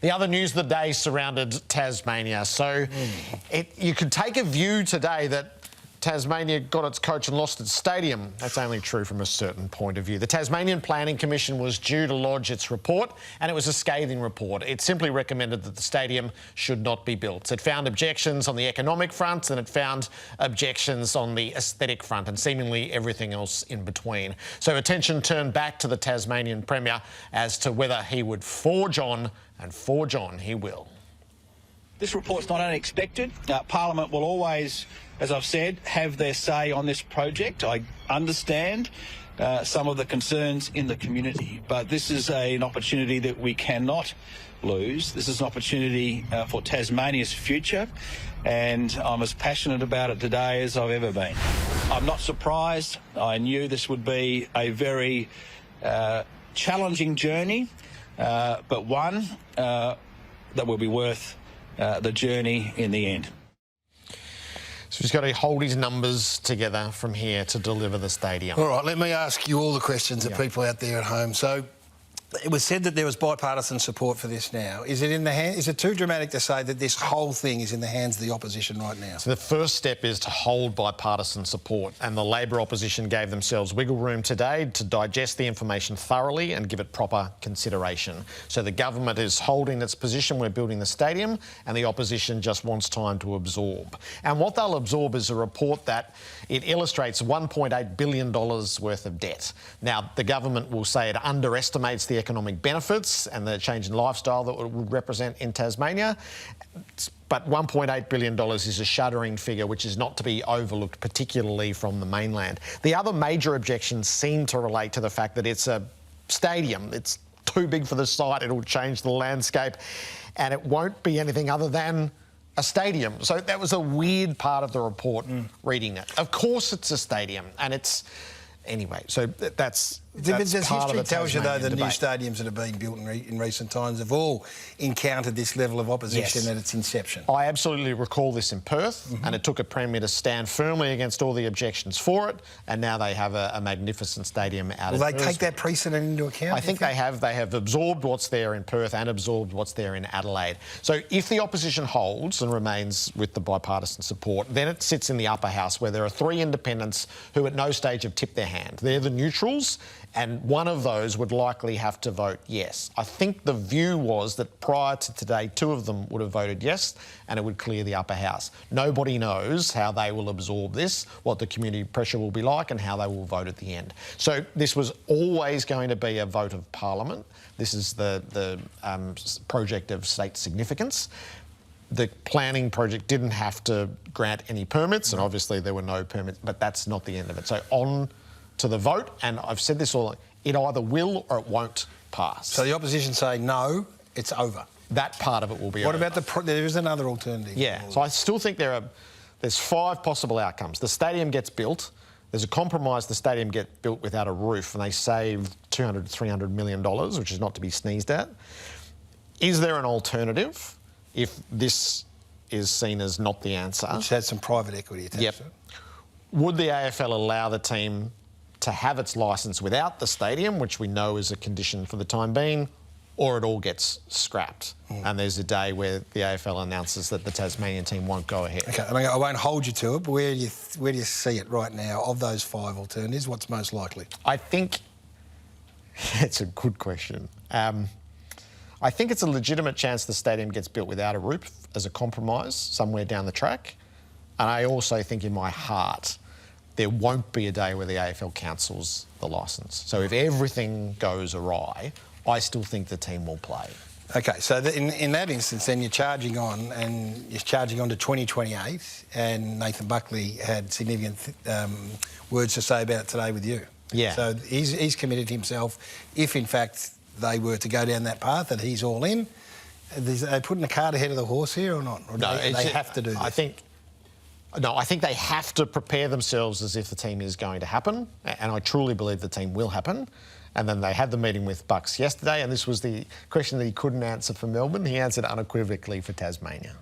The other news of the day surrounded Tasmania. So you could take a view today that Tasmania got its coach and lost its stadium. That's only true from a certain point of view. The Tasmanian Planning Commission was due to lodge its report, and it was a scathing report. It simply recommended that the stadium should not be built. It found objections on the economic front, and it found objections on the aesthetic front, and seemingly everything else in between. So attention turned back to the Tasmanian Premier as to whether he would forge on, and forge on he will. This report's not unexpected. Parliament will always, as I've said, have their say on this project. I understand some of the concerns in the community, but this is an opportunity that we cannot lose. This is an opportunity for Tasmania's future, and I'm as passionate about it today as I've ever been. I'm not surprised. I knew this would be a very challenging journey, but one that will be worth the journey in the end. So he's got to hold his numbers together from here to deliver the stadium. All right, let me ask you all the questions that people out there at home. So it was said that there was bipartisan support for this now. Is it in the hand? Is it too dramatic to say that this whole thing is in the hands of the opposition right now? So the first step is to hold bipartisan support, and the Labor opposition gave themselves wiggle room today to digest the information thoroughly and give it proper consideration. So the government is holding its position, we're building the stadium, and the opposition just wants time to absorb. And what they'll absorb is a report that it illustrates $1.8 billion worth of debt. Now, the government will say it underestimates the economic benefits and the change in lifestyle that it would represent in Tasmania. But $1.8 billion is a shuddering figure which is not to be overlooked, particularly from the mainland. The other major objections seem to relate to the fact that it's a stadium. It's too big for the site, it'll change the landscape, and it won't be anything other than a stadium. So that was a weird part of the report, reading it. Of course it's a stadium, and it's... Anyway, so that's part of the tells you, though, the debate. new stadiums that have been built in recent times have all encountered this level of opposition at its inception. I absolutely recall this in Perth, and it took a Premier to stand firmly against all the objections for it, and now they have a magnificent stadium out of Perth. Will they take that precedent into account? I think they have. They have absorbed what's there in Perth and absorbed what's there in Adelaide. So if the opposition holds and remains with the bipartisan support, then it sits in the upper house where there are three independents who at no stage have tipped their hand. They're the neutrals, and one of those would likely have to vote yes. I think the view was that prior to today, two of them would have voted yes, and it would clear the upper house. Nobody knows how they will absorb this, what the community pressure will be like, and how they will vote at the end. So this was always going to be a vote of Parliament. This is the project of state significance. The planning project didn't have to grant any permits, and obviously there were no permits, but that's not the end of it. So on to the vote, and I've said this all, it either will or it won't pass. So the opposition say no, it's over. That part of it will be What over. about there is another alternative? Yeah, so I still think there's five possible outcomes. The stadium gets built. There's a compromise the stadium gets built without a roof, and they save $200 to $300 million, which is not to be sneezed at. Is there an alternative if this is seen as not the answer? Which has some private equity attached to it. Would the AFL allow the team to have its licence without the stadium, which we know is a condition for the time being, or it all gets scrapped? And there's a day where the AFL announces that the Tasmanian team won't go ahead. Okay, I won't hold you to it, but where do you see it right now? Of those five alternatives, what's most likely? I think it's a good question. I think it's a legitimate chance the stadium gets built without a roof as a compromise somewhere down the track. And I also think in my heart there won't be a day where the AFL cancels the licence. So if everything goes awry, I still think the team will play. Okay, so in that instance then you're charging on to 2028, and Nathan Buckley had significant words to say about it today with you. Yeah. So he's committed himself, if in fact they were to go down that path, that he's all in. Are they putting the cart ahead of the horse here or not? Or no, they have to do this? I think they have to prepare themselves as if the team is going to happen, and I truly believe the team will happen. And then they had the meeting with Bucks yesterday, and this was the question that he couldn't answer for Melbourne. He answered unequivocally for Tasmania.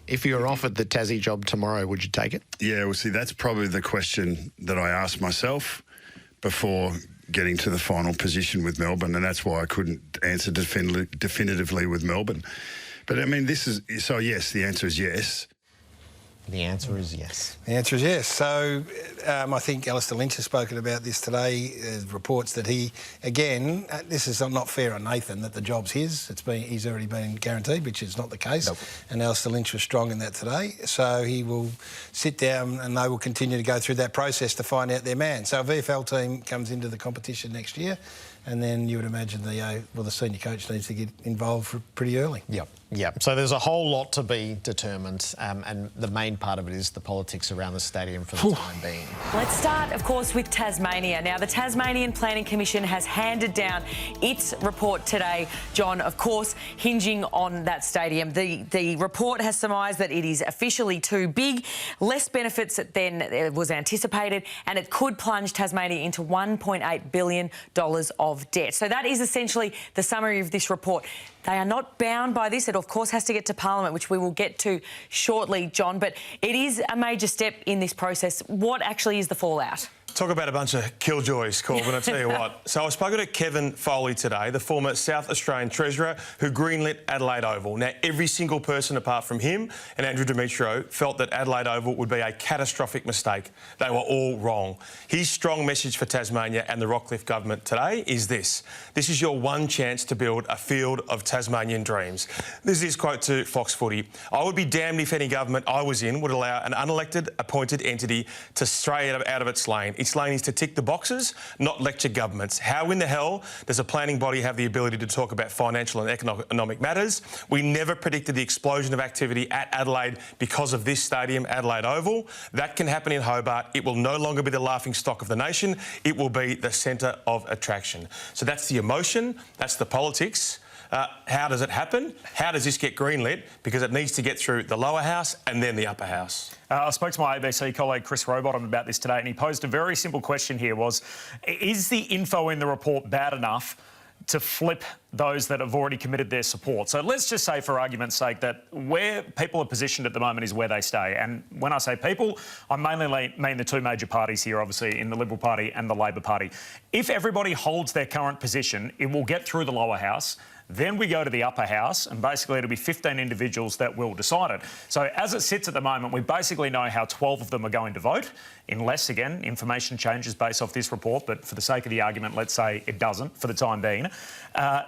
If you were offered the Tassie job tomorrow, would you take it? Yeah, well, see, that's probably the question that I asked myself before getting to the final position with Melbourne, and that's why I couldn't answer definitively with Melbourne. But I mean, so yes, the answer is yes. The answer is yes. The answer is yes. So I think Alistair Lynch has spoken about this today. There's reports that he, again, this is not fair on Nathan that the job's his. He's already been guaranteed, which is not the case. Nope. And Alistair Lynch was strong in that today. So he will sit down and they will continue to go through that process to find out their man. So a VFL team comes into the competition next year, and then you would imagine the senior coach needs to get involved pretty early. Yep. So there's a whole lot to be determined, and the main part of it is the politics around the stadium for the time being. Let's start, of course, with Tasmania. Now, the Tasmanian Planning Commission has handed down its report today, John, of course, hinging on that stadium. The report has surmised that it is officially too big, less benefits than was anticipated, and it could plunge Tasmania into $1.8 billion of debt. So that is essentially the summary of this report. They are not bound by this. It, of course, has to get to Parliament, which we will get to shortly, John. But it is a major step in this process. What actually is the fallout? Talk about a bunch of killjoys, Corbin, I tell you what. So I spoke to Kevin Foley today, the former South Australian Treasurer who greenlit Adelaide Oval. Now, every single person apart from him and Andrew Demetrio felt that Adelaide Oval would be a catastrophic mistake. They were all wrong. His strong message for Tasmania and the Rockcliffe government today is this. This is your one chance to build a field of Tasmanian dreams. This is his quote to Fox Footy. I would be damned if any government I was in would allow an unelected, appointed entity to stray out of its lane. Its lane is to tick the boxes, not lecture governments. How in the hell does a planning body have the ability to talk about financial and economic matters? We never predicted the explosion of activity at Adelaide because of this stadium, Adelaide Oval. That can happen in Hobart. It will no longer be the laughing stock of the nation. It will be the centre of attraction. So that's the emotion, that's the politics. How does it happen? How does this get greenlit? Because it needs to get through the lower house and then the upper house. I spoke to my ABC colleague Chris Rowbottom about this today, and he posed a very simple question here is the info in the report bad enough to flip those that have already committed their support? So let's just say, for argument's sake, that where people are positioned at the moment is where they stay. And when I say people, I mainly mean the two major parties here, obviously, in the Liberal Party and the Labor Party. If everybody holds their current position, it will get through the lower house. Then we go to the upper house, and basically it'll be 15 individuals that will decide it. So as it sits at the moment, we basically know how 12 of them are going to vote, unless, again, information changes based off this report. But for the sake of the argument, let's say it doesn't for the time being.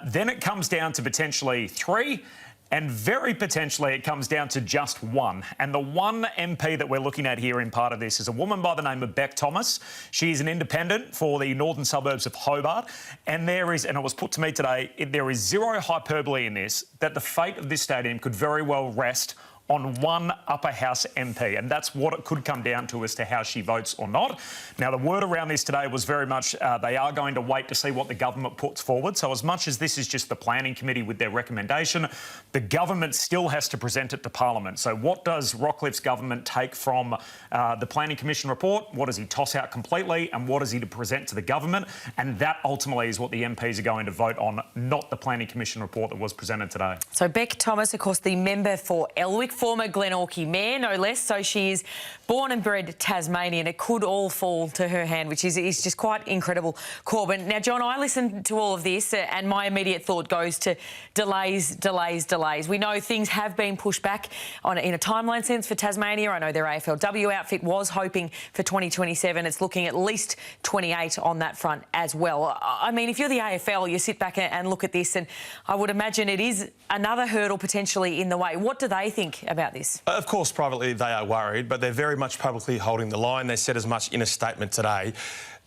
Then it comes down to potentially 3. And very potentially it comes down to just 1. And the one MP that we're looking at here in part of this is a woman by the name of Beck Thomas. She is an independent for the northern suburbs of Hobart. And there is, and it was put to me today, there is zero hyperbole in this, that the fate of this stadium could very well rest on one upper house MP, and that's what it could come down to as to how she votes or not. Now, the word around this today was very much they are going to wait to see what the government puts forward. So as much as this is just the planning committee with their recommendation, the government still has to present it to Parliament. So what does Rockcliffe's government take from the Planning Commission report? What does he toss out completely? And what is he to present to the government? And that ultimately is what the MPs are going to vote on, not the Planning Commission report that was presented today. So Beck Thomas, of course, the member for Elwick, former Glenorchy mayor, no less. So she is born and bred Tasmanian. It could all fall to her hand, which is just quite incredible, Corbin. Now, John, I listened to all of this and my immediate thought goes to delays. We know things have been pushed back in a timeline sense for Tasmania. I know their AFLW outfit was hoping for 2027. It's looking at least 28 on that front as well. I mean, if you're the AFL, you sit back and look at this, and I would imagine it is another hurdle potentially in the way. What do they think about this? Of course, privately they are worried, but they're very much publicly holding the line. They said as much in a statement today.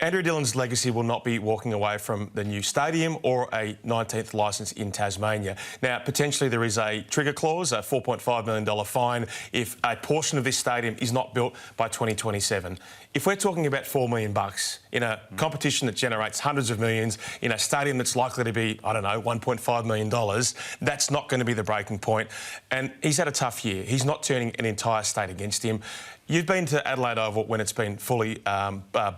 Andrew Dillon's legacy will not be walking away from the new stadium or a 19th licence in Tasmania. Now, potentially there is a trigger clause, a $4.5 million fine if a portion of this stadium is not built by 2027. If we're talking about $4 million in a competition that generates hundreds of millions, in a stadium that's likely to be, I don't know, $1.5 million, that's not going to be the breaking point. And he's had a tough year. He's not turning an entire state against him. You've been to Adelaide Oval when it's been fully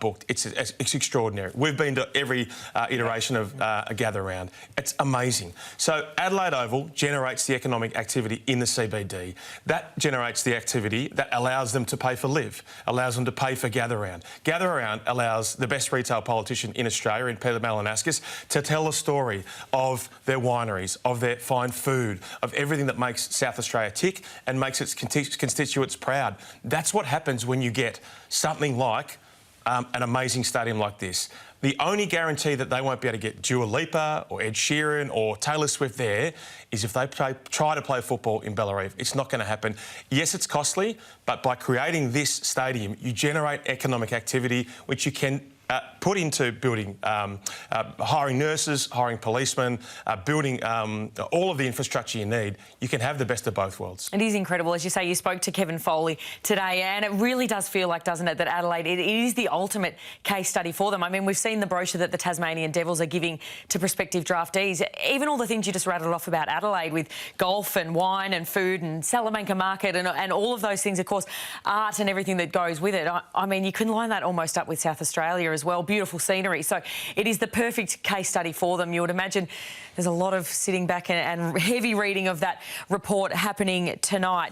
booked. It's extraordinary. We've been to every iteration of a gather round. It's amazing. So Adelaide Oval generates the economic activity in the CBD. That generates the activity that allows them to pay for live, allows them to pay for gather round. Gather round allows the best retail politician in Australia, in Peter Malinauskas, to tell a story of their wineries, of their fine food, of everything that makes South Australia tick and makes its constituents proud. That's what happens when you get something like an amazing stadium like this. The only guarantee that they won't be able to get Dua Lipa or Ed Sheeran or Taylor Swift there is if they try to play football in Bellarive. It's not going to happen. Yes, it's costly, but by creating this stadium, you generate economic activity which you can put into building, hiring nurses, hiring policemen, building all of the infrastructure you need. You can have the best of both worlds. It is incredible. As you say, you spoke to Kevin Foley today, and it really does feel like, doesn't it, that Adelaide, it is the ultimate case study for them. I mean, we've seen the brochure that the Tasmanian Devils are giving to prospective draftees. Even all the things you just rattled off about Adelaide with golf and wine and food and Salamanca Market and all of those things, of course, art and everything that goes with it. I mean, you can line that almost up with South Australia as well. Beautiful scenery. So it is the perfect case study for them. You would imagine there's a lot of sitting back and heavy reading of that report happening tonight.